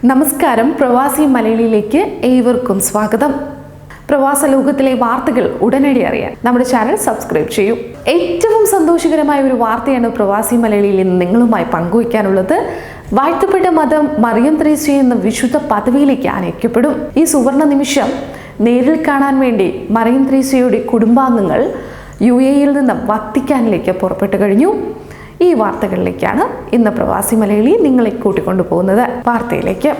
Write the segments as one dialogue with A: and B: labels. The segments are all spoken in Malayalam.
A: നമസ്കാരം. പ്രവാസി മലയാളിയിലേക്ക് ഏവർക്കും സ്വാഗതം. പ്രവാസ ലോകത്തിലെ വാർത്തകൾ ഉടനടി അറിയാൻ നമ്മുടെ ചാനൽ സബ്സ്ക്രൈബ് ചെയ്യൂ. ഏറ്റവും സന്തോഷകരമായ ഒരു വാർത്തയാണ് പ്രവാസി മലയാളിയിൽ നിന്ന് നിങ്ങളുമായി പങ്കുവയ്ക്കാനുള്ളത്. വാഴ്ത്തപ്പെട്ട മദർ മറിയം ത്രേസ്യ എന്ന വിശുദ്ധ പദവിയിലേക്ക് അനയിക്കപ്പെടും. ഈ സുവർണ നിമിഷം നേരിൽ കാണാൻ വേണ്ടി മറിയം ത്രേസ്യയുടെ കുടുംബാംഗങ്ങൾ UAE-യിൽ നിന്ന് വത്തിക്കാനിലേക്ക് പുറപ്പെട്ടു കഴിഞ്ഞു. ഈ വാർത്തകളിലേക്കാണ് ഇന്ന് പ്രവാസി മലയാളി നിങ്ങളെ കൂട്ടിക്കൊണ്ടുപോകുന്നത്. വാർത്തയിലേക്ക്.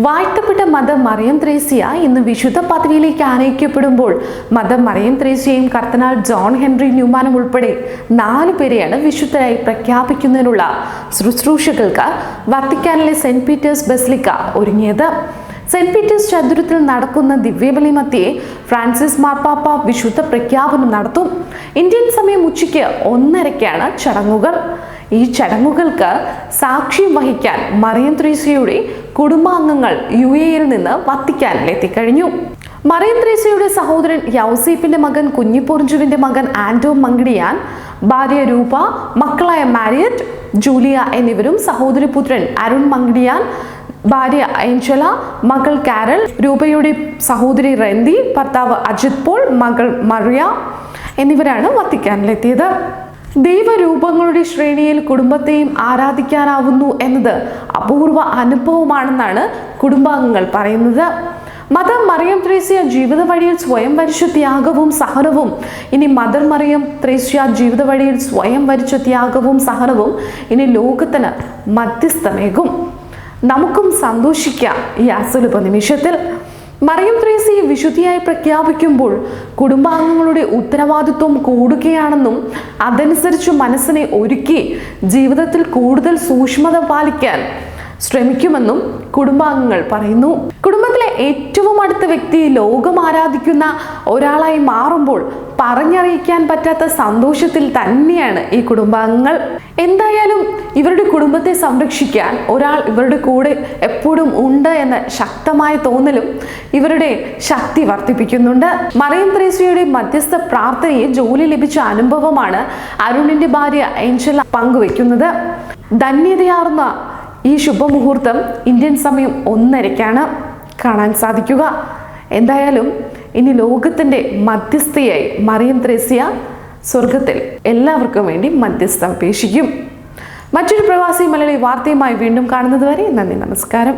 A: വാഴ്ത്തപ്പെട്ട മദർ മറിയം ത്രേസ്യ ഇന്ന് വിശുദ്ധ പദവിയിലേക്ക് ആനയിക്കപ്പെടുമ്പോൾ മദർ മറിയം ത്രേസ്യയും കർദിനാൾ ജോൺ ഹെൻറി ന്യൂമാനും ഉൾപ്പെടെ 4 പേരെയാണ് വിശുദ്ധരായി പ്രഖ്യാപിക്കുന്നതിനുള്ള ശുശ്രൂഷകൾക്ക് വത്തിക്കാനിലെ സെന്റ് പീറ്റേഴ്സ് ബസിലിക്ക ഒരുങ്ങിയത്. സെന്റ് പീറ്റേഴ്സ് ചതുരത്തിൽ നടക്കുന്ന ദിവ്യബലി മധ്യേ ഫ്രാൻസിസ് മാർപ്പാപ്പ വിശുദ്ധ പ്രഖ്യാപനം നടത്തും. ഇന്ത്യൻ സമയം ഉച്ചയ്ക്ക് 1:30-ക്കാണ് ചടങ്ങുകൾ. ഈ ചടങ്ങുകൾക്ക് സാക്ഷ്യം വഹിക്കാൻ മറിയം ത്രേസ്യയുടെ കുടുംബാംഗങ്ങൾ UAE-യിൽ നിന്ന് വത്തിക്കാനിൽ എത്തിക്കഴിഞ്ഞു. മറിയം ത്രേസ്യയുടെ സഹോദരൻ യൗസേപ്പിന്റെ മകൻ കുഞ്ഞിപ്പൊറിഞ്ചുവിന്റെ മകൻ ആന്റോ മങ്കിടിയാൻ, ഭാര്യ രൂപ, മക്കളായ മാരിയറ്റ്, ജൂലിയ എന്നിവരും സഹോദരപുത്രൻ അരുൺ മങ്കിടിയാൻ, ഭാര്യ ഏഞ്ചല, മകൾ കാരൽ, രൂപയുടെ സഹോദരി റെന്തി, ഭർത്താവ് അജിത് പോൾ, മകൾ മറിയ എന്നിവരാണ് വത്തിക്കാനിലെത്തിയത്. ദൈവരൂപങ്ങളുടെ ശ്രേണിയിൽ കുടുംബത്തെയും ആരാധിക്കാനാവുന്നു എന്നത് അപൂർവ അനുഭവമാണെന്നാണ് കുടുംബാംഗങ്ങൾ പറയുന്നത്. മദർ മറിയം ത്രേസ്യ ജീവിത വഴിയിൽ സ്വയം വരിച്ച ത്യാഗവും സഹനവും ഇനി മദർ മറിയം ത്രേസ്യ ജീവിത വഴിയിൽ സ്വയം വരിച്ച ത്യാഗവും സഹനവും ഇനി ലോകത്തിന് മധ്യസ്ഥമേകും. നമുക്കും സന്തോഷിക്കാം ഈ അസുലഭ നിമിഷത്തിൽ. മറിയം ത്രേസ്യയെ വിശുദ്ധിയായി പ്രഖ്യാപിക്കുമ്പോൾ കുടുംബാംഗങ്ങളുടെ ഉത്തരവാദിത്വം കൂടുകയാണെന്നും അതനുസരിച്ച് മനസ്സിനെ ഒരുക്കി ജീവിതത്തിൽ കൂടുതൽ സൂക്ഷ്മത പാലിക്കാൻ ശ്രമിക്കുമെന്നും കുടുംബാംഗങ്ങൾ പറയുന്നു. കുടുംബത്തിലെ ഏറ്റവും അടുത്ത വ്യക്തി ലോകം ആരാധിക്കുന്ന ഒരാളായി മാറുമ്പോൾ പറഞ്ഞറിയിക്കാൻ പറ്റാത്ത സന്തോഷത്തിൽ തന്നെയാണ് ഈ കുടുംബാംഗങ്ങൾ. എന്തായാലും ഇവരുടെ കുടുംബത്തെ സംരക്ഷിക്കാൻ ഒരാൾ ഇവരുടെ കൂടെ എപ്പോഴും ഉണ്ട് എന്ന ശക്തമായ തോന്നലും ഇവരുടെ ശക്തി വർദ്ധിപ്പിക്കുന്നുണ്ട്. മറിയം ത്രേസ്യയുടെ മധ്യസ്ഥ പ്രാർത്ഥനയെ ജോലി ലഭിച്ച അനുഭവമാണ് അരുണിന്റെ ഭാര്യ ഏഞ്ചല പങ്കുവെക്കുന്നത്. ധന്യതയാർന്ന ഈ ശുഭമുഹൂർത്തം ഇന്ത്യൻ സമയം 1:30-ക്കാണ് കാണാൻ സാധിക്കുക. എന്തായാലും ഇനി ലോകത്തിന്റെ മധ്യസ്ഥയായി മറിയം ത്രേസ്യ സ്വർഗത്തിൽ എല്ലാവർക്കും വേണ്ടി മധ്യസ്ഥം അപേക്ഷിക്കും. മറ്റൊരു പ്രവാസി മലയാളി വാർത്തയുമായി വീണ്ടും കാണുന്നത് വരെ നന്ദി, നമസ്കാരം.